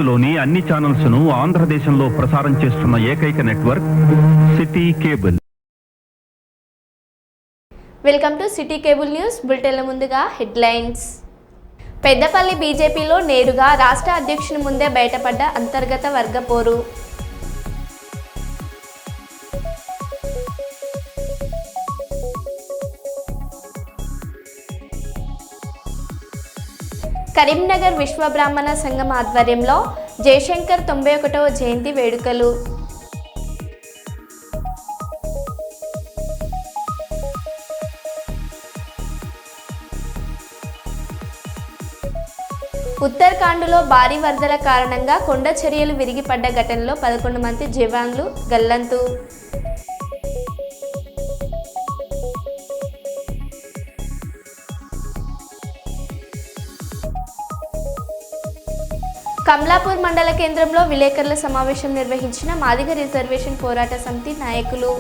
భారత్లోని అన్ని ఛానల్స్ ను ఆంధ్రదేశంలో ప్రసారం చేస్తున్న ఏకైక network city cable. Welcome to city cable news బులెటిన్ల ముందుగా హెడ్లైన్స్. పెద్దపల్లి బీజేపీలో నేరుగా రాష్ట్ర అధ్యక్షుని ముందే బయటపడ్డ అంతర్గత వర్గ పోరు. కరీంనగర్ విశ్వ బ్రాహ్మణ సంఘం ఆధ్వర్యంలో జయశంకర్ 91వ జయంతి వేడుకలు. ఉత్తరాఖండ్లో భారీ వరదల కారణంగా కొండ చర్యలు విరిగిపడ్డ ఘటనలో 11 మంది జవాన్లు గల్లంతు. కమలాపూర్ మండల కేంద్రంలో విలేకరుల సమావేశం నిర్వహించిన మాదిగ రిజర్వేషన్ పోరాట సమితి నాయకులు.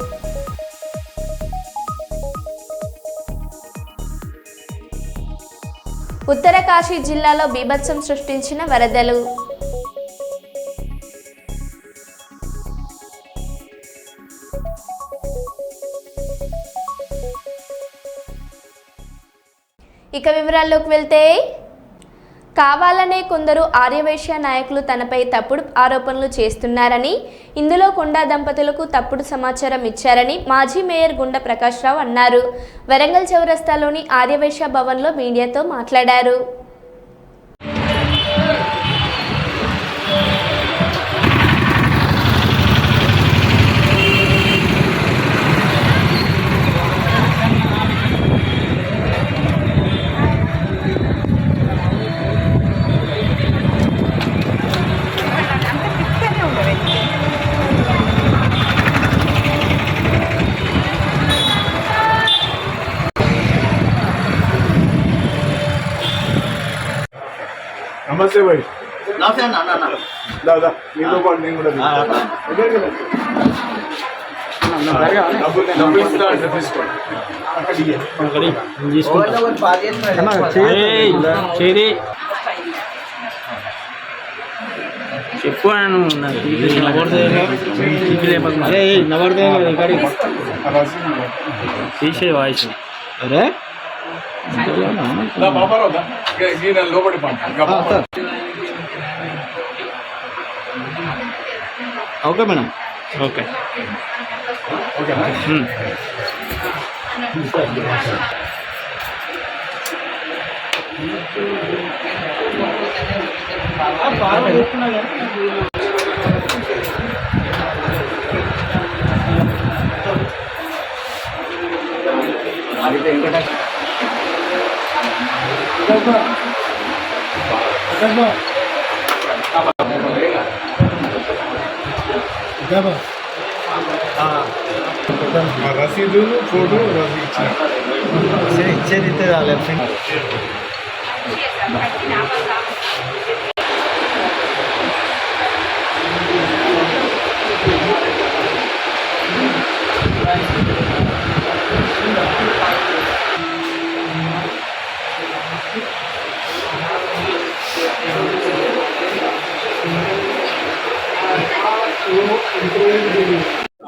ఉత్తరకాశీ జిల్లాలో బీభత్సం సృష్టించిన వరదలు. ఇక వివరాల్లోకి వెళ్తే, కావాలనే కొందరు ఆర్యవైశ్య నాయకులు తనపై తప్పుడు ఆరోపణలు చేస్తున్నారని, ఇందులో కొండా దంపతులకు తప్పుడు సమాచారం ఇచ్చారని మాజీ మేయర్ గుండా ప్రకాష్ రావు అన్నారు. వరంగల్ చౌరస్తాలోని ఆర్యవైశ్య భవన్లో మీడియాతో మాట్లాడారు. नमस्ते भाई। नमस्ते ना ना ना दादा नीलो पाट नहीं కూడా డబ్బులు ఇస్తా అంటే తీసుకోండి చెప్పు తీసే వాయిస్ అరే లోపడి ఓకే మేడం ఓకే ఓకే రసీదు ఫోటో ఇచ్చేది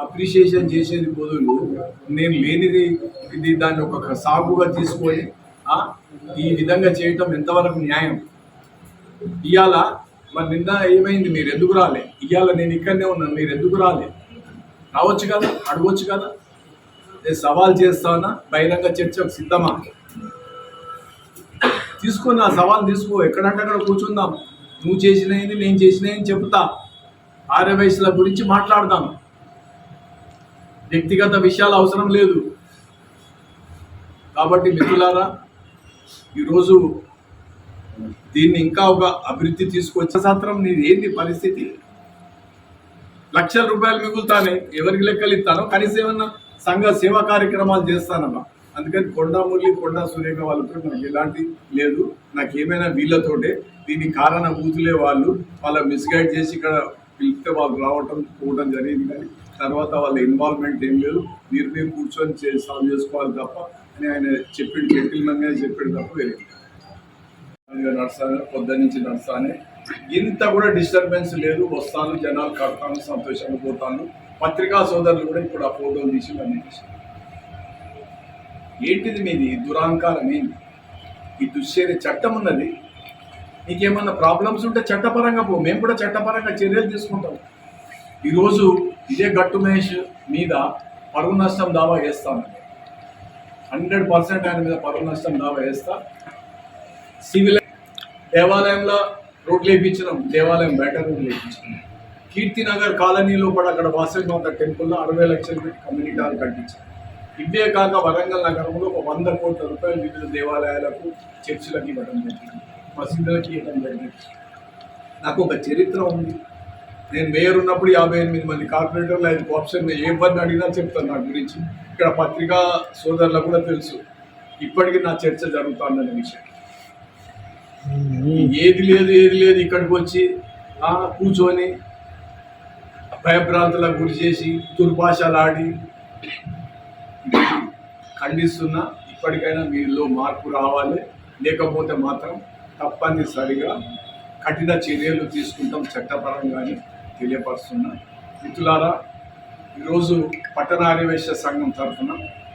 అప్రిషియేషన్ చేసేది బదులు నేను లేనిది ఇది దాన్ని ఒక సాగుగా తీసుకొని ఈ విధంగా చేయటం ఎంతవరకు న్యాయం? ఇవాళ మరి నిన్న ఏమైంది? మీరు ఎందుకు రాలే? ఇవాళ నేను ఇక్కడనే ఉన్నాను, మీరు ఎందుకు రాలే? రావచ్చు కదా, అడగవచ్చు కదా. నేను సవాల్ చేస్తానా, బహిరంగ చర్చకు సిద్ధమా? తీసుకొని ఆ సవాల్ తీసుకో, ఎక్కడంటే అక్కడ కూర్చుందాం. నువ్వు చేసినది నేను చేసినది చెబుతా, ఆర్యవైశ్యుల గురించి మాట్లాడదాం. వ్యక్తిగత విషయాలు అవసరం లేదు. కాబట్టి మిత్రులారా, ఈరోజు దీన్ని ఇంకా ఒక అభివృద్ధి తీసుకొచ్చే సాత్రం నీది ఏంది పరిస్థితి? లక్షల రూపాయలు మిగులుతానే, ఎవరికి లెక్కలు ఇస్తానో కనీసం ఏమన్నా సంఘ సేవా కార్యక్రమాలు చేస్తానమ్మా. అందుకని కొండా మురళి, కొండా సురేఖ వాళ్ళతో నాకు ఎలాంటి లేదు. నాకు ఏమైనా వీళ్ళతోటే దీనికి కారణభూతులే వాళ్ళు మిస్గైడ్ చేసి ఇక్కడ పిలిస్తే వాళ్ళు రావటం పోవడం జరిగింది. కానీ తర్వాత వాళ్ళ ఇన్వాల్వ్మెంట్ ఏం లేదు. మీరు కూర్చొని సాల్వ్ చేసుకోవాలి తప్ప అని ఆయన చెప్పాడు. జెంటిల్మెన్గా చెప్పాడు తప్ప వేరే. నడుస్తాను, పొద్దున్న నుంచి నడుస్తానే, ఇంత కూడా డిస్టర్బెన్స్ లేదు. వస్తాను, జనాలు కడతాను, సంతోషంగా పోతాను. పత్రికా సోదరులు కూడా ఇప్పుడు ఆ ఫోటోలు తీసి అన్ని తీసి, ఏంటిది మీది దురాంకారం? ఏంటి ఈ దుశ్చర్య? చట్టం ఉన్నది. నీకేమన్నా ప్రాబ్లమ్స్ ఉంటే చట్టపరంగా పో, మేము కూడా చట్టపరంగా చర్యలు తీసుకుంటాం. ఈరోజు ఇదే గట్టు మహేష్ మీద పరువు నష్టం దావా వేస్తాను. 100% ఆయన మీద పరువు నష్టం దావా వేస్తా. సివిల్ దేవాలయంలో రోడ్లు వేయించినాం, దేవాలయం బయట రోడ్లు వేయించినాం. కీర్తినగర్ కాలనీలో కూడా అక్కడ వాసవిమాత టెంపుల్లో 60 లక్షలు పెట్టి కమ్యూనిటీ హాల్ కట్టించాం. ఇవే కాక వరంగల్ నగరంలో ఒక 100 కోట్ల రూపాయలు వివిధ దేవాలయాలకు, చర్చిలకు ఇవ్వడం జరిగింది, మసీదులకు ఇవ్వడం జరిగింది. నాకు ఒక చరిత్ర ఉంది. నేను మేయర్ ఉన్నప్పుడు 58 మంది కార్పొరేటర్లు, 5 కోఆప్షన్ ఎవరిని అడిగినా చెప్తాను నా గురించి. ఇక్కడ పత్రికా సోదరులకు కూడా తెలుసు, ఇప్పటికీ నా చర్చ జరుగుతుందనే విషయం. ఏది లేదు ఇక్కడికి వచ్చి కూర్చొని భయభ్రాంతులకు గురి చేసి దుర్భాషలు ఆడి ఖండిస్తున్నా. ఇప్పటికైనా మీలో మార్పు రావాలి, లేకపోతే మాత్రం తప్పనిసరిగా కఠిన చర్యలు తీసుకుంటాం చట్టపరంగానే తెలియపరుస్తున్నా. మిత్రులారా, ఈరోజు పట్టణ ఆర్యవైశ్య సంఘం తరఫున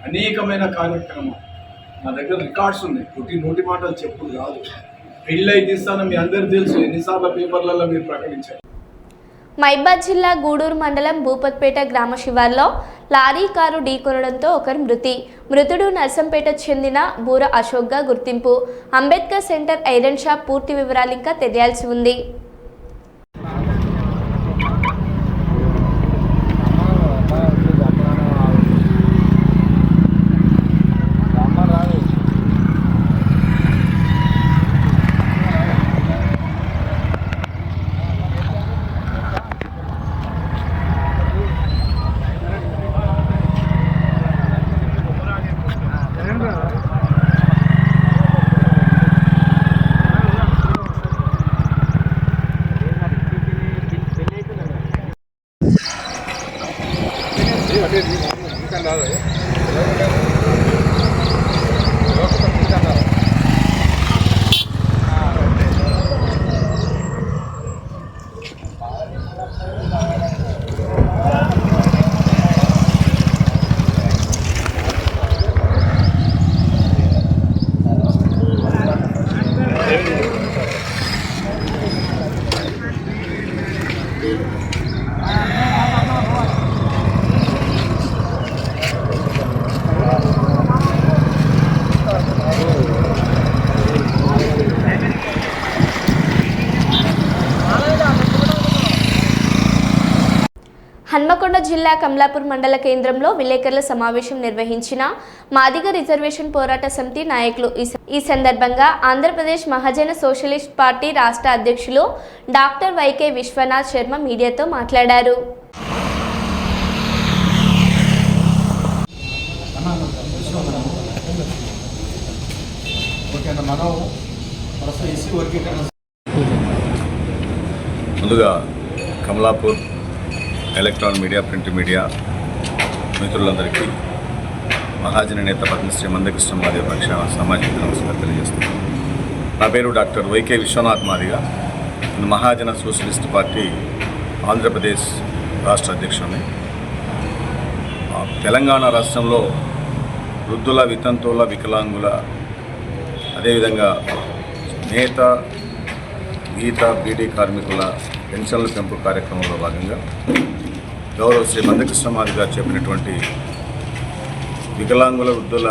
అనేకమైన కార్యక్రమాలు నా దగ్గర రికార్డ్స్ ఉన్నాయి. నోటి మాటలు చెప్పుడు కాదు. పెళ్ళి అయితే ఇస్తాను, మీ అందరికీ తెలుసు, ఎన్నిసార్లు పేపర్లలో మీరు ప్రకటించారు. మైబాద్ జిల్లా గూడూరు మండలం భూపత్పేట గ్రామ శివార్లో లారీ కారు ఢీకొనడంతో ఒకరు మృతి. మృతుడు నర్సంపేట చెందిన బూర అశోక్గా గుర్తింపు. అంబేద్కర్ సెంటర్ ఐరన్ షాప్ పూర్తి వివరాలు ఇంకా తెలియాల్సి ఉంది. హన్మకొండ జిల్లా కమలాపూర్ మండల కేంద్రంలో విలేకరుల సమావేశం నిర్వహించిన మాదిగ రిజర్వేషన్ పోరాట సమితి నాయకులు. ఈ సందర్భంగా ఆంధ్రప్రదేశ్ మహాజన సోషలిస్ట్ పార్టీ రాష్ట్ర అధ్యక్షులు డాక్టర్ వైకే విశ్వనాథ్ శర్మ మీడియాతో మాట్లాడారు. ముందుగా Kamalapur electronic media, print media మిత్రులందరికీ మహాజన నేత పద్మశ్రీ మందకృష్ణ మాదిగ పక్షాన సామాజిక నమస్కారం తెలియజేస్తున్నాను. నా పేరు డాక్టర్ వైకే విశ్వనాథ్ మాదిగ. నేను మహాజన సోషలిస్ట్ పార్టీ ఆంధ్రప్రదేశ్ రాష్ట్ర అధ్యక్షుడిని. తెలంగాణ రాష్ట్రంలో వృద్ధుల, వితంతువుల, వికలాంగుల, అదేవిధంగా నేత, గీత, బీడీ కార్మికుల పెన్షన్ల పెంపు కార్యక్రమంలో భాగంగా గౌరవ శ్రీ మందకృష్ణ మాదిగ గారు చెప్పినటువంటి వికలాంగుల, వృద్ధుల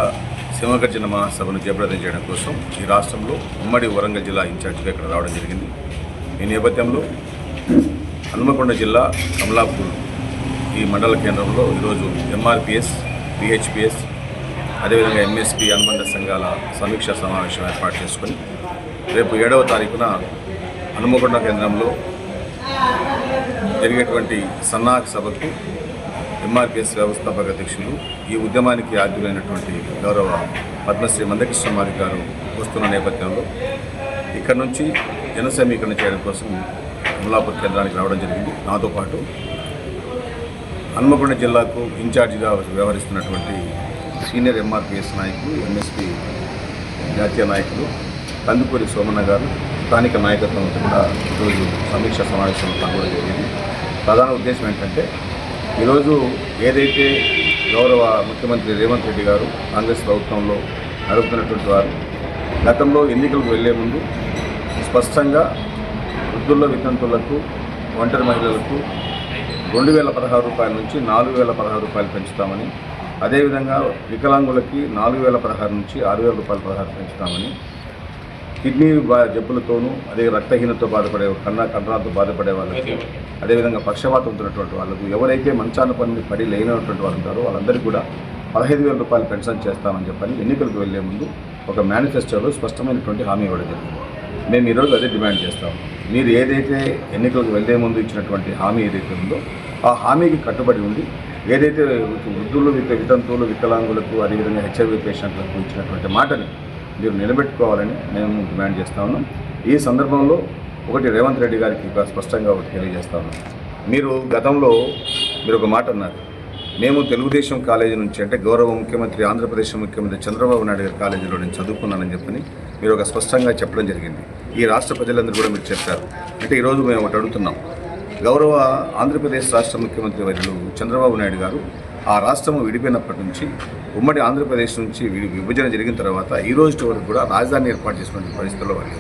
సింహగర్జన మహాసభను జయప్రదం చేయడం కోసం ఈ రాష్ట్రంలో ఉమ్మడి వరంగల్ జిల్లా ఇన్ఛార్జిగా ఇక్కడ రావడం జరిగింది. ఈ నేపథ్యంలో హన్మకొండ జిల్లా కమలాపూర్ ఈ మండల కేంద్రంలో ఈరోజు ఎంఆర్పిఎస్, పిహెచ్పిఎస్, అదేవిధంగా ఎంఎస్పి అనుబంధ సంఘాల సమీక్షా సమావేశం ఏర్పాటు చేసుకొని రేపు 7వ తారీఖున హన్మకొండ కేంద్రంలో జరిగేటువంటి సన్నాహక సభకు ఎంఆర్పిఎస్ వ్యవస్థాపక అధ్యక్షులు, ఈ ఉద్యమానికి ఆద్యులైనటువంటి గౌరవ పద్మశ్రీ మందకృష్ణ మాదిగ గారు వస్తున్న నేపథ్యంలో ఇక్కడ నుంచి జన సమీకరణ చేయడం కోసం కమలాపూర్ కేంద్రానికి రావడం జరిగింది. నాతో పాటు హన్మకొండ జిల్లాకు ఇన్ఛార్జిగా వ్యవహరిస్తున్నటువంటి సీనియర్ ఎంఆర్పిఎస్ నాయకులు, ఎంఎస్పి జాతీయ నాయకులు, కందుకూరి సోమన్న గారు స్థానిక నాయకత్వంతో కూడా ఈరోజు సమీక్ష సమావేశంలో పాల్గొనడం జరిగింది. ప్రధాన ఉద్దేశం ఏంటంటే ఈరోజు ఏదైతే గౌరవ ముఖ్యమంత్రి రేవంత్ రెడ్డి గారు కాంగ్రెస్ ప్రభుత్వంలో నడుపుతున్నటువంటి వారు గతంలో ఎన్నికలకు వెళ్లే ముందు స్పష్టంగా వృద్ధుల వితంతులకు ఒంటరి మహిళలకు 2016 రూపాయల నుంచి 4016 రూపాయలు పెంచుతామని, అదేవిధంగా వికలాంగులకి 4016 నుంచి 6016 పెంచుతామని, కిడ్నీ జబ్బులతోనూ అదే రక్తహీనతతో బాధపడే కండరాలతో బాధపడే వాళ్ళకి, అదేవిధంగా పక్షవాతం ఉంటున్నటువంటి వాళ్ళకు, ఎవరైతే మంచాన పడి లేనటువంటి వాళ్ళు ఉంటారో వాళ్ళందరికీ కూడా 15,000 రూపాయలు పెన్షన్ చేస్తామని చెప్పని ఎన్నికలకు వెళ్లే ముందు ఒక మేనిఫెస్టోలో స్పష్టమైనటువంటి హామీ ఇవ్వడం జరిగింది. మేము ఈరోజు అదే డిమాండ్ చేస్తాము. మీరు ఏదైతే ఎన్నికలకు వెళ్లే ముందు ఇచ్చినటువంటి హామీ ఏదైతే ఉందో ఆ హామీకి కట్టుబడి ఉండి ఏదైతే వృద్ధులు వితంతువులు వికలాంగులకు అదేవిధంగా హెచ్ఐవి పేషెంట్లకు ఇచ్చినటువంటి మాటని మీరు నిలబెట్టుకోవాలని మేము డిమాండ్ చేస్తా ఉన్నాం. ఈ సందర్భంలో ఒకటి రేవంత్ రెడ్డి గారికి స్పష్టంగా ఒకటి తెలియజేస్తా ఉన్నాం. మీరు గతంలో ఒక మాట అన్నారు, మేము తెలుగుదేశం కాలేజీ నుంచి అంటే గౌరవ ముఖ్యమంత్రి ఆంధ్రప్రదేశ్ ముఖ్యమంత్రి చంద్రబాబు నాయుడు గారి కాలేజీలో నేను చదువుకున్నానని చెప్పని మీరు ఒక స్పష్టంగా చెప్పడం జరిగింది. ఈ రాష్ట్ర ప్రజలందరూ కూడా మీరు చెప్పారు. అంటే ఈరోజు మేము ఒకటి అడుగుతున్నాం, గౌరవ ఆంధ్రప్రదేశ్ రాష్ట్ర ముఖ్యమంత్రి వర్యులు చంద్రబాబు నాయుడు గారు ఆ రాష్ట్రం విడిపోయినప్పటి నుంచి ఉమ్మడి ఆంధ్రప్రదేశ్ నుంచి విభజన జరిగిన తర్వాత ఈ రోజు వరకు కూడా రాజధాని ఏర్పాటు చేసినటువంటి పరిస్థితుల్లో వాళ్ళు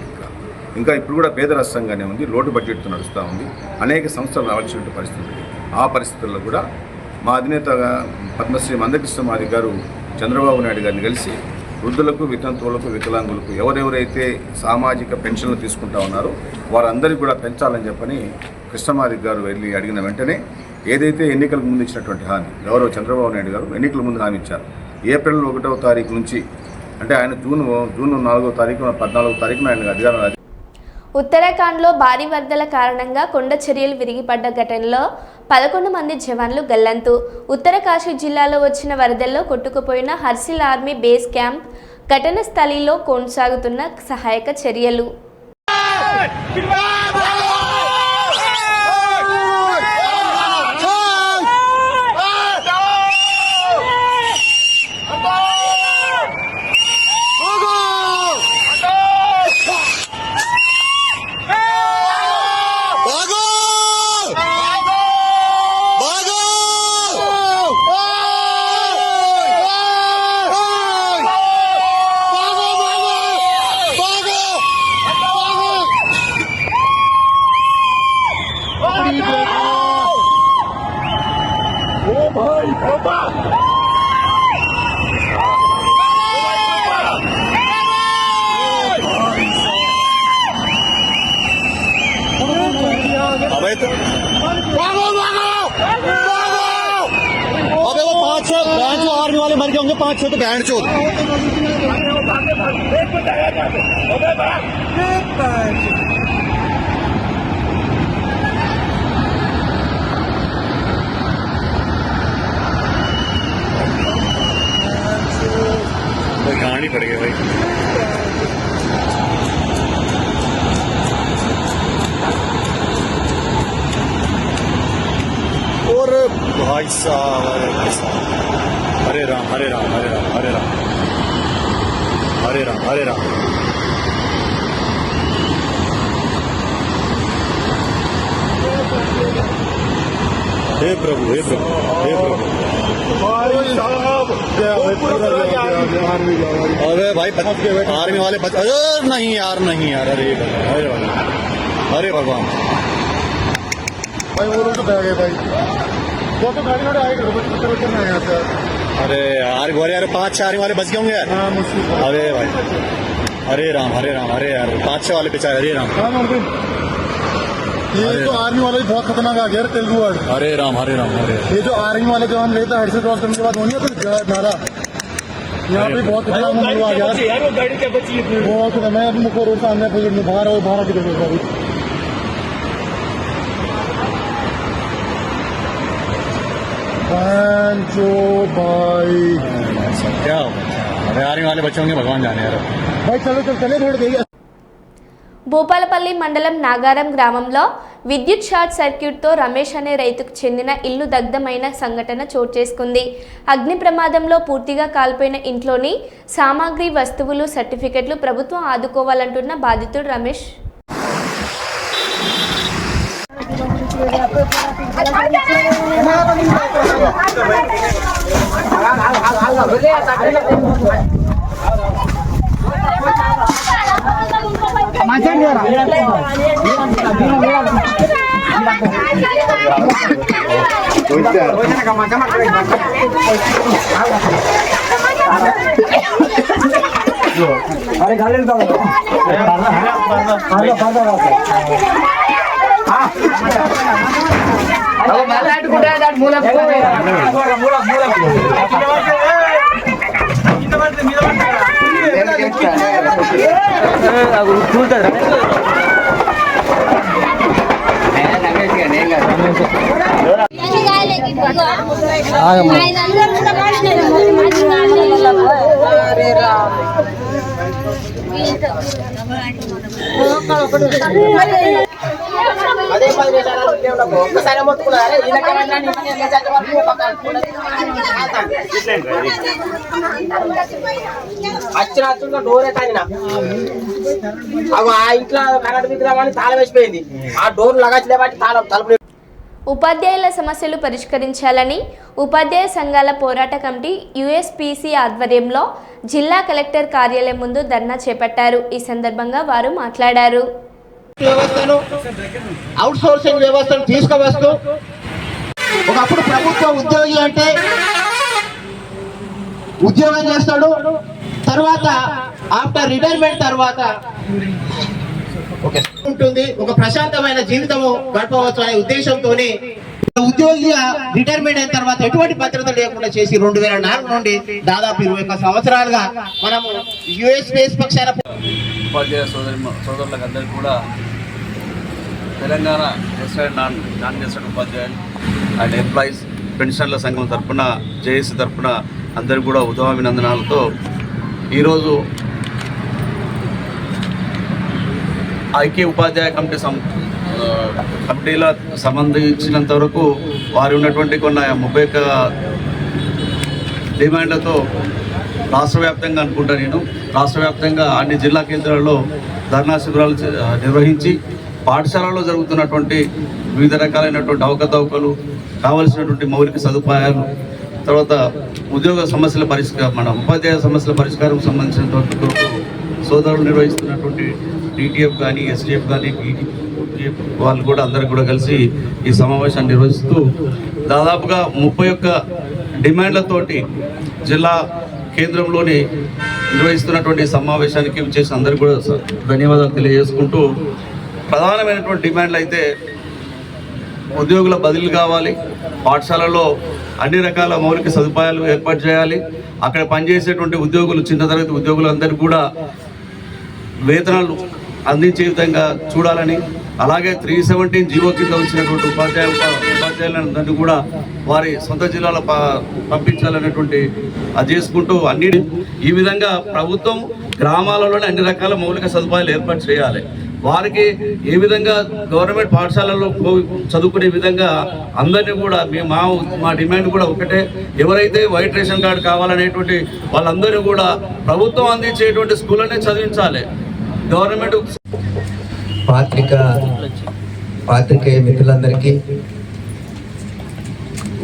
ఇంకా ఇప్పుడు కూడా పేద రాష్ట్రంగానే ఉంది, లోటు బడ్జెట్తో నడుస్తూ ఉంది, అనేక సంస్థలు రావాల్సిన పరిస్థితి. ఆ పరిస్థితుల్లో కూడా మా అధినేతగా పద్మశ్రీ మందకృష్ణ మాది గారు చంద్రబాబు నాయుడు గారిని కలిసి వృద్ధులకు వితంతువులకు వికలాంగులకు ఎవరెవరైతే సామాజిక పెన్షన్లు తీసుకుంటా ఉన్నారో వారందరికీ కూడా పెంచాలని చెప్పని కృష్ణమాది గారు వెళ్ళి అడిగిన వెంటనే ఏదైతే ఎన్నికలకు ముందు ఇచ్చినటువంటి హామీ గౌరవ చంద్రబాబు నాయుడు గారు ఎన్నికల ముందు హామీ ఇచ్చారు. ఏప్రిల్ 1వ తారీఖు నుంచి అంటే ఆయన జూన్ 4వ తారీఖున 14వ తారీఖున ఆయన అధికారం. ఉత్తరాఖండ్లో భారీ వరదల కారణంగా కొండ చర్యలు విరిగిపడ్డ ఘటనలో 11 మంది జవాన్లు గల్లంతు. ఉత్తరకాశీ జిల్లాలో వచ్చిన వరదల్లో కొట్టుకుపోయిన హర్సిల్ ఆర్మీ బేస్ క్యాంప్ ఘటన స్థలిలో కొనసాగుతున్న సహాయక చర్యలు. आर्मी वाले मर गए होंगे 5-6 तो बैंड चोद कहानी पड़ गई भाई। और भाई साहब हरे राम हरे राम हरे राम हरे राम हरे राम हरे राम। हे प्रभु हे प्रभु हे प्रभु। अरे भाई आर्मी वाले बच, अरे नहीं यार नहीं यार, अरे अरे भगवान भाई वो लोग तो बह गए भाई, वो तो गाड़ी वाले आएगा अरे यार गोरे यार 5-6 आर्मी वाले बच गए होंगे यार। अरे भाई हरे राम हरे राम अरे यार 5-6 वाले बेचारे हरे राम। ये तो आर्मी वाले बहुत खतरनाक आ गया तेलुगु वर्ड। हरे राम हरे राम हरे। ये जो आर्मी वाले जवान रहता है हेडसेट क्रॉस करने के बाद वही तो नारा यहाँ पे बहुत खतरनाक मूव आ गया बहुत। मैं मुझको रोड सामने बाहर की जगह जो भाई क्या अरे आर्मी वाले बच्चे होंगे भगवान जाने यार। भाई चलो चल चले थोड़ी देर। భూపాలపల్లి మండలం నాగారం గ్రామంలో విద్యుత్ షార్ట్ సర్క్యూట్తో రమేష్ అనే రైతుకు చెందిన ఇల్లు దగ్ధమైన సంఘటన చోటు చేసుకుంది. అగ్ని ప్రమాదంలో పూర్తిగా కాలిపోయిన ఇంట్లోని సామాగ్రి, వస్తువులు, సర్టిఫికెట్లు ప్రభుత్వం ఆదుకోవాలంటున్న బాధితుడు రమేష్. అదే 10 నిమిషాలు ఒక్కసారి మొత్తుకున్నారే వచ్చిన డోర్ ఎత్తాను ఆ ఇంట్లో కరెంట్ విగ్రహం తాళం వేసిపోయింది. ఆ డోర్ లగచ్చలే బట్టి తలుపు. ఉపాధ్యాయుల సమస్యలు పరిష్కరించాలని ఉపాధ్యాయ సంఘాల పోరాట కమిటీ యుఎస్పిసి ఆధ్వర్యంలో జిల్లా కలెక్టర్ కార్యాలయం ముందు ధర్నా చేపట్టారు. ఈ సందర్భంగా వారు మాట్లాడారు. వ్యవస్థను అవుట్ సోర్సింగ్ వ్యవస్థను తీసుకువస్తూ ఒకప్పుడు ప్రభుత్వ ఉద్యోగి అంటే ఉద్యోగం చేస్తాడు, తర్వాత ఆఫ్టర్ రిటైర్మెంట్ తర్వాత ఉంటుంది, ఒక ప్రశాంతమైన జీవితము గడపవచ్చు అనే ఉద్దేశంతో ఉద్యోగిగా రిటైర్మెంట్ అయిన తర్వాత ఎటువంటి భద్రత లేకుండా చేసి 2004 నుండి దాదాపు 21 సంవత్సరాలుగా మనము యుఎస్పిఎస్ పక్షాన ఉపాధ్యాయ సోదరులకు అందరికీ కూడా తెలంగాణ గెస్టెడ్ నాన్ గెస్టెడ్ ఉపాధ్యాయులు అండ్ ఎంప్లాయీస్ పెన్షన్ల సంఘం తరఫున, జేఏసీ తరఫున అందరికీ కూడా ఉదయాభినందనాలతో ఈరోజు ఐక్య ఉపాధ్యాయ కమిటీల సంబంధించినంత వరకు వారు ఉన్నటువంటి కొన్ని 31 డిమాండ్లతో రాష్ట్ర వ్యాప్తంగా అనుకుంటా నేను రాష్ట్ర వ్యాప్తంగా అన్ని జిల్లా కేంద్రాల్లో ధర్నా శిబిరాలు నిర్వహించి పాఠశాలలో జరుగుతున్నటువంటి వివిధ రకాలైనటువంటి అవకతవకలు, కావలసినటువంటి మౌలిక సదుపాయాలు, తర్వాత ఉద్యోగ సమస్యల మన ఉపాధ్యాయ సమస్యల పరిష్కారం సంబంధించినటువంటి సోదరులు నిర్వహిస్తున్నటువంటి డిటిఎఫ్ కానీ, ఎస్డిఎఫ్ కానీ, పీటీఎఫ్ వాళ్ళు కూడా అందరూ కూడా కలిసి ఈ సమావేశాన్ని నిర్వహిస్తూ దాదాపుగా 31 డిమాండ్లతోటి జిల్లా కేంద్రంలోని నిర్వహిస్తున్నటువంటి సమావేశానికి చేసి అందరికీ కూడా ధన్యవాదాలు తెలియజేసుకుంటూ, ప్రధానమైనటువంటి డిమాండ్లు అయితే ఉద్యోగుల బదిలీ కావాలి, పాఠశాలలో అన్ని రకాల మౌలిక సదుపాయాలు ఏర్పాటు చేయాలి, అక్కడ పనిచేసేటువంటి ఉద్యోగులు, చిన్న తరగతి ఉద్యోగులందరికీ కూడా వేతనాలు అందించే విధంగా చూడాలని, అలాగే 317 జీవో కింద వచ్చినటువంటి ఉపాధ్యాయులందరినీ కూడా వారి సొంత జిల్లాలో పంపించాలనేటువంటి అది చేసుకుంటూ ఈ విధంగా ప్రభుత్వం గ్రామాలలోనే అన్ని రకాల మౌలిక సదుపాయాలు ఏర్పాటు చేయాలి. వారికి ఏ విధంగా గవర్నమెంట్ పాఠశాలల్లో చదువుకునే విధంగా అందరినీ కూడా మా డిమాండ్ కూడా ఒకటే, ఎవరైతే వైట్ రేషన్ కార్డు కావాలనేటువంటి వాళ్ళందరూ కూడా ప్రభుత్వం అందించేటువంటి స్కూళ్ళనే చదివించాలి. గవర్నమెంట్ పాత్రికేయ మిత్రులందరికీ,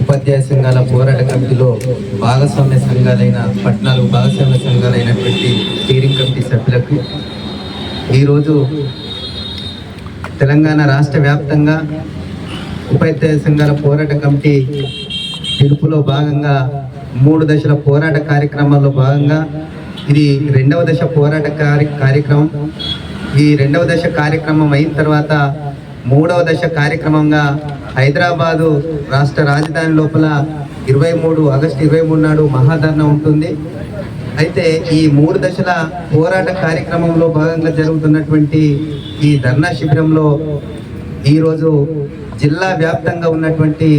ఉపాధ్యాయ సంఘాల పోరాట కమిటీలో భాగస్వామ్య సంఘాలైన 14 భాగస్వామ్య సంఘాలైనటువంటి స్టీరింగ్ కమిటీ సభ్యులకు ఈరోజు తెలంగాణ రాష్ట్ర వ్యాప్తంగా ఉపాధ్యాయ సంఘాల పోరాట కమిటీ పిలుపులో భాగంగా 3 దశల పోరాట కార్యక్రమాల్లో భాగంగా ఇది 2వ దశ పోరాట కార్యక్రమం. ఈ 2వ దశ కార్యక్రమం అయిన తర్వాత 3వ దశ కార్యక్రమంగా హైదరాబాదు రాష్ట్ర రాజధాని లోపల ఆగస్టు 23 నాడు మహాధర్నా ఉంటుంది. అయితే ఈ 3 దశల పోరాట కార్యక్రమంలో భాగంగా జరుగుతున్నటువంటి ఈ ధర్నా శిబిరంలో ఈరోజు జిల్లా వ్యాప్తంగా ఉన్నటువంటి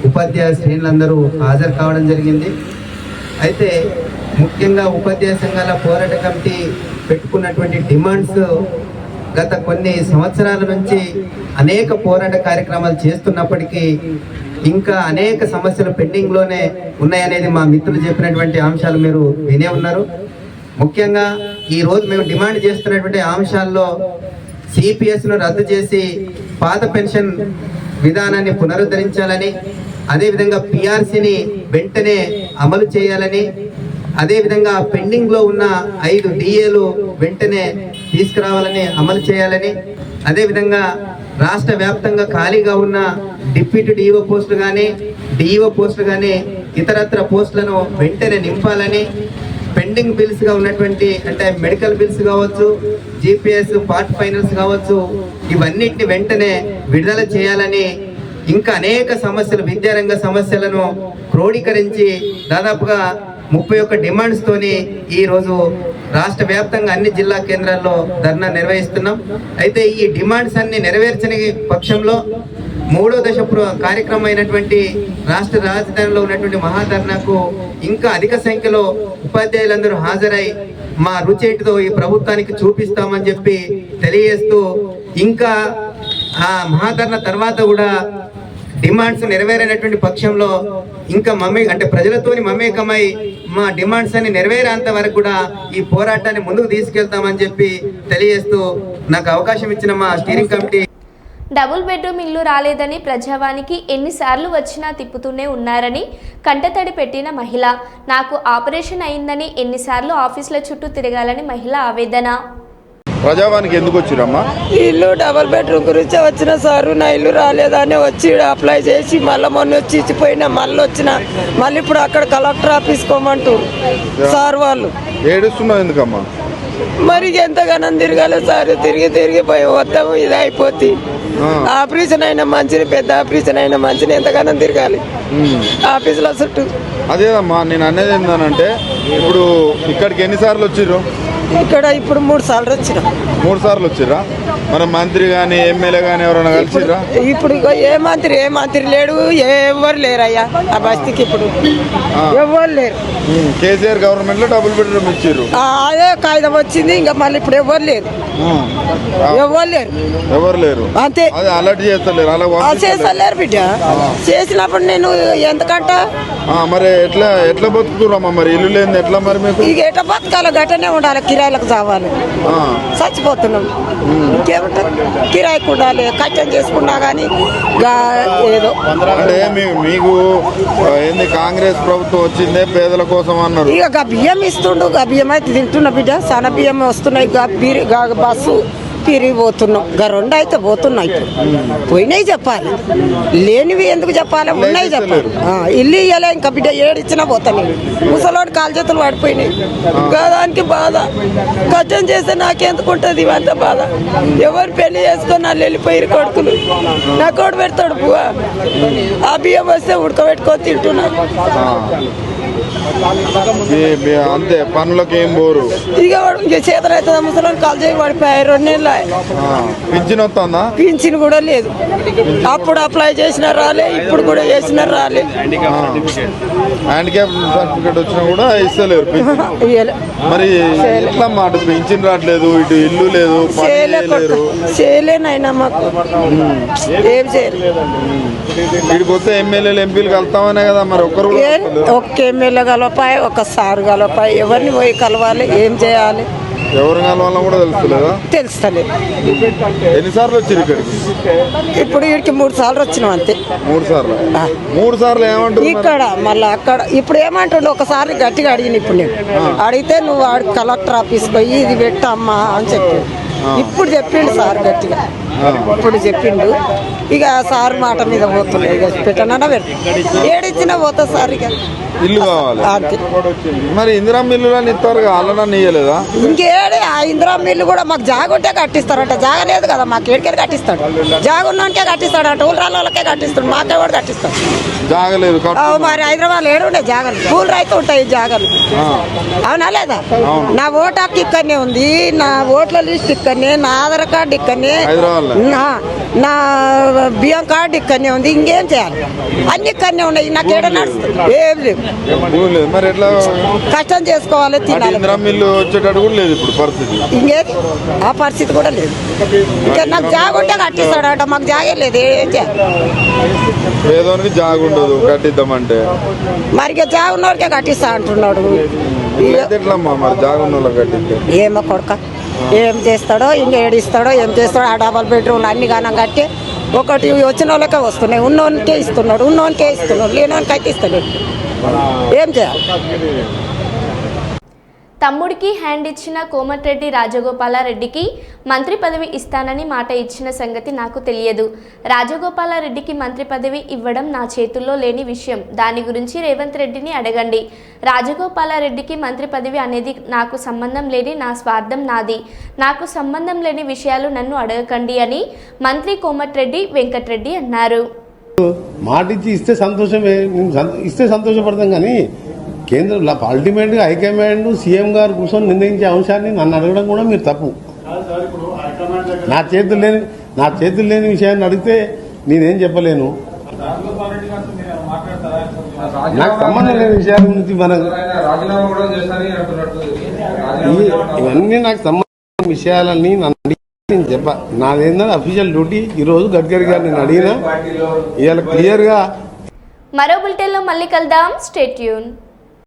ఉపాధ్యాయ శ్రేణులందరూ హాజరు కావడం జరిగింది. అయితే ముఖ్యంగా ఉపాధ్యాయ సంఘాల పోరాట కమిటీ పెట్టుకున్నటువంటి డిమాండ్స్ గత కొన్ని సంవత్సరాల నుంచి అనేక పోరాట కార్యక్రమాలు చేస్తున్నప్పటికీ ఇంకా అనేక సమస్యలు పెండింగ్లోనే ఉన్నాయనేది మా మిత్రులు చెప్పినటువంటి అంశాలు మీరు వినే ఉన్నారు. ముఖ్యంగా ఈరోజు మేము డిమాండ్ చేస్తున్నటువంటి అంశాల్లో సిపిఎస్ను రద్దు చేసి పాత పెన్షన్ విధానాన్ని పునరుద్ధరించాలని, అదేవిధంగా పిఆర్సీని వెంటనే అమలు చేయాలని, అదేవిధంగా పెండింగ్లో ఉన్న 5 డిఏలు వెంటనే తీసుకురావాలని, అమలు చేయాలని, అదేవిధంగా రాష్ట్ర వ్యాప్తంగా ఖాళీగా ఉన్న డిప్యూటీ డిఓ పోస్టులు కానీ డిఈఓ పోస్టులు కానీ ఇతరత్ర పోస్టులను వెంటనే నింపాలని, పెండింగ్ బిల్స్గా ఉన్నటువంటి అంటే మెడికల్ బిల్స్ కావచ్చు, జీపీఎస్ పార్ట్ ఫైనల్స్ కావచ్చు, ఇవన్నిటిని వెంటనే విడుదల చేయాలని, ఇంకా అనేక సమస్యలు విద్యారంగ సమస్యలను క్రోడీకరించి దాదాపుగా 31 డిమాండ్స్తోని ఈరోజు రాష్ట్ర వ్యాప్తంగా అన్ని జిల్లా కేంద్రాల్లో ధర్నా నిర్వహిస్తున్నాం. అయితే ఈ డిమాండ్స్ అన్ని నెరవేర్చని పక్షంలో 3వ దశ కార్యక్రమం అయినటువంటి రాష్ట్ర రాజధానిలో ఉన్నటువంటి మహాధర్నాకు ఇంకా అధిక సంఖ్యలో ఉపాధ్యాయులందరూ హాజరై మా రుచేటితో ఈ ప్రభుత్వానికి చూపిస్తామని చెప్పి తెలియజేస్తూ, ఇంకా ఆ మహాధర్నా తర్వాత కూడా డిమాండ్స్ నెరవేరైనటువంటి పక్షంలో ఇంకా ప్రజలతోని మమేకమై మా డిమాండ్స్ అన్ని నెరవేరేంత వరకు కూడా ఈ పోరాటాన్ని ముందుకు తీసుకెళ్తామని చెప్పి తెలియజేస్తూ నాకు అవకాశం ఇచ్చిన మా స్టీరింగ్ కమిటీ. డబుల్ బెడ్రూమ్ ఇల్లు రాలేదని ప్రజావానికి ఎన్నిసార్లు వచ్చినా తిప్పుతూనే ఉన్నారని కంటతడి పెట్టిన మహిళ. నాకు ఆపరేషన్ అయిందని ఎన్నిసార్లు ఆఫీసుల చుట్టూ తిరగాలని మహిళ ఆవేదన. ప్రజావానికి ఎందుకు వచ్చిరమ్మా? ఇల్లు డబుల్ బెడ్రూమ్ గురించి వచ్చిన సారు, నా ఇల్లు రాలేదని వచ్చి అప్లై చేసి మళ్ళీ మొన్న వచ్చి ఇచ్చిపోయినా, మళ్ళీ వచ్చిన మళ్ళీ ఇప్పుడు అక్కడ కలెక్టర్ ఆఫీస్ కోమంటారు సార్ వాళ్ళు. ఏడుస్తున్నావు ఎందుకమ్మా? మరి ఎంతగానో తిరగాలి సార్, తిరిగి పోయి వస్తాము, ఇది అయిపోతుంది. ఆపరేషన్ అయినా మంచిని, పెద్ద ఆపరేషన్ అయినా మంచిని, ఎంతగానో తిరగాలి ఆఫీసుల చుట్టూ. అదేదమ్మా నేను అనేది ఏంటంటే, ఇప్పుడు ఇక్కడికి ఎన్నిసార్లు వచ్చిర్రు? ఇక్కడ ఇప్పుడు 3 సార్లు వచ్చిన. 3 సార్లు వచ్చిర్రా? మన మంత్రి గాని ఎమ్మెల్యే గాని ఎవరైనా కలిసిర్రా? ఇప్పుడు ఏ మంత్రి లేడు, ఎవరు లేరయ్యా ఆ బస్తీకి. ఇప్పుడు ఎవరు లేరు. కేసీఆర్ గవర్నమెంట్ లో డబుల్ బెడ్రూమ్ ఇచ్చిర్రు, అదే కాగితం వచ్చింది. ఇంకా మళ్ళీ ఇప్పుడు ఎవరు లేరు. అంతే. అదే అలర్ట్ చేస్తలేరు, అలా చేస్తలేరు బిడ్డ. చేసినప్పుడు నేను ఎంతకంట మరి ఎట్లా బతుకుతురమ్మా? మరి ఇల్లు లేదు ఎట్లా? మరి మీకు ఇక ఎట్లా బతకాలి? గట్టనే ఉండాలి, కిరాయిలకు చావాలి, చచ్చిపోతున్నాం. ఇంకేముంటుంది? కిరాయికి ఉండాలి, కష్టం చేసుకున్నా కానీ ఏదో. అంటే మీకు ఏంది కాంగ్రెస్ ప్రభుత్వం వచ్చిందే పేదల కోసం అన్నారు. ఇక బియ్యం ఇస్తుండు, బియ్యం అయితే తింటున్నా బిడ్డ. సన్న బియ్యం వస్తున్నాయి, బస్సు తిరిగిపోతున్నాం. 2 అయితే పోతున్నాయి. పోయినాయి చెప్పాలి, లేనివి ఎందుకు చెప్పాలి? ఉన్నాయి చెప్పాలి. ఇల్లు ఇయ్యాలి ఇంకా బిడ్డ, ఏడిచ్చినా పోతాను. ముసలోడు కాలు చేతులు పడిపోయినాయి. దానికి బాధ. కష్టం చేస్తే నాకెందుకుంటుంది ఇవంతా బాధ? ఎవరు పెళ్లి చేసుకొని వాళ్ళు వెళ్ళిపోయి కొడుకులు. నా కొడు పెడతాడు పువ్వా. ఆ బియ్యం వస్తే ఉడకబెట్టుకొని తింటున్నా. అంతే, పనులకు ఏం పోరు. ఇక చేతులు అవుతుందా? ముసలోడు కాలు చేయి పడిపోయాయి. 2 నెలలు. పింఛన్ వస్తుందా? పింఛన్ కూడా లేదు. అప్పుడు అప్లై చేసినా రాలే, ఇప్పుడు కూడా చేసినా రాలే. హ్యాండిక్యాప్ సర్టిఫికేట్ వచ్చినా కూడా ఇస్తలేరు. మరి ఎట్లా మాట పింఛన్ రావట్లేదు, ఇటు ఇల్లు లేదు, చేయలేనైనా మాకు ఏం చేయలేదు. ఇక్కడికి వస్తే ఎమ్మెల్యేలు ఎంపీలు కలుస్తామనే కదా, మరి ఒక్కరు ఒక్క ఎమ్మెల్యే కలపాయి, ఒక్కసారి కలపాయి. ఎవరిని పోయి కలవాలి, ఏం చేయాలి? ఎవరు కలవాలో కూడా తెలుస్తలేదా? తెలుస్తలేదు. ఎన్నిసార్లు వచ్చారు ఇక్కడికి? ఇప్పుడు వీడికి 3 సార్లు వచ్చినాం అంతే. 3 సార్లు ఏమంటారు ఇక్కడ మళ్ళీ అక్కడ? ఇప్పుడు ఏమంటుండే, ఒకసారి గట్టిగా అడిగిన. ఇప్పుడు నేను అడిగితే నువ్వు కలెక్టర్ ఆఫీస్ పోయి ఇది పెట్టమ్మా అని చెప్పి ఇప్పుడు చెప్పిండు సార్ గట్టిగా. ఇప్పుడు చెప్పిండు. ఇక సార్ మాట మీద పోతున్నాయి. ఇక పెట్టనన్నా ఏడిచ్చినా పోతా సార్. ఇక ఇల్లు కావాలి అంతే. మరి ఇందిరా మిల్లులని ఇస్తారు, వాళ్ళని ఇయ్యలేదా? ఇంకేడి ఆ ఇందిరా మిల్లు కూడా మాకు జాగ ఉంటే కట్టిస్తారంట. జాగ లేదు కదా మాకు, ఏడికెళ్ళి కట్టిస్తాడు? జాగ ఉన్నకే కట్టిస్తాడు అంట, ఊళ్ళ వాళ్ళకే కట్టిస్తాడు, మాకే కూడా కట్టిస్తాడు. జాగలేదు మరి హైదరాబాద్ ఏడుండే జాగలు, పూలు రైతు ఉంటాయి జాగలు. అవునా లేదా? నా ఓటు హక్కు ఇక్కడనే ఉంది, నా ఓట్ల లిస్ట్ ఇక్కడనే, నా ఆధార్ కార్డు ఇక్కడనే, నా బియ్యం కార్డు ఇక్కడనే ఉంది. ఇంకేం చేయాలి? అన్ని ఇక్కడనే ఉన్నాయి. నాకు ఏడ నడుస్తుంది, ఏం లేవు. మరి ఎట్లా కష్టం చేసుకోవాలి, తినాలి. మిల్లు వచ్చేటట్టు కూడా లేదు ఇప్పుడు పరిస్థితి. పరిస్థితి. ఇంకేది ఆ పరిస్థితి కూడా లేదు. ఇంకా నాకు జాగ ఉంటే కట్టిస్తాడట, మాకు జాగే లేదు. ఏం చేయాలి? పేదోనికి జాగ ఉండదు కట్టిద్దామంటే, మరి ఇక జాగ ఉన్నోరికే కట్టిస్తా అంటున్నాడు. ఎట్లమ్మా మరి జాగ ఉన్న వాళ్ళకి కట్టిద్దాం? ఏమో కొడుక ఏం చేస్తాడో, ఇంకా ఏడిస్తాడో, ఏం చేస్తాడో. ఆ డబల్ బెడ్రూమ్లు అన్ని గానం కట్టి ఒకటి వచ్చిన వాళ్ళకే వస్తున్నాయి. ఉన్నోనికే ఇస్తున్నాడు, ఉన్నోనికే ఇస్తున్నాడు, లేనోనికి అయితే ఇస్తలేడు. ఏం చేయాలి? తమ్ముడికి హ్యాండ్ ఇచ్చిన కోమటిరెడ్డి రాజగోపాలారెడ్డికి మంత్రి పదవి ఇస్తానని మాట ఇచ్చిన సంగతి నాకు తెలియదు. రాజగోపాలారెడ్డికి మంత్రి పదవి ఇవ్వడం నా చేతుల్లో లేని విషయం. దాని గురించి రేవంత్ రెడ్డిని అడగండి. రాజగోపాలారెడ్డికి మంత్రి పదవి అనేది నాకు సంబంధం లేని నా స్వార్థం నాది. నాకు సంబంధం లేని విషయాలు నన్ను అడగకండి అని మంత్రి కోమటిరెడ్డి వెంకటరెడ్డి అన్నారు. మాట ఇచ్చి ఇస్తే సంతోషమే, ఇస్తే సంతోషపడతాం. కానీ కేంద్రంలో అల్టిమేట్గా హైకమాండ్ సీఎం గారు కూర్చొని నిర్ణయించే అంశాన్ని నన్ను అడగడం కూడా మీరు తప్పు. నా చేతులు లేని విషయాన్ని అడిగితే నేనేం చెప్పలేను. నాకు సంబంధం లేని విషయాల గురించి ఇవన్నీ నాకు సంబంధించిన విషయాలని నన్ను అడిగి నేను చెప్పా. నాదేంటంటే అఫీషియల్ డ్యూటీ. ఈరోజు గడ్కరీ గారు నేను అడిగినా ఇవాళ క్లియర్గా. మరో బులెటిన్లో మళ్ళీ కలుద్దాం. Stay tune.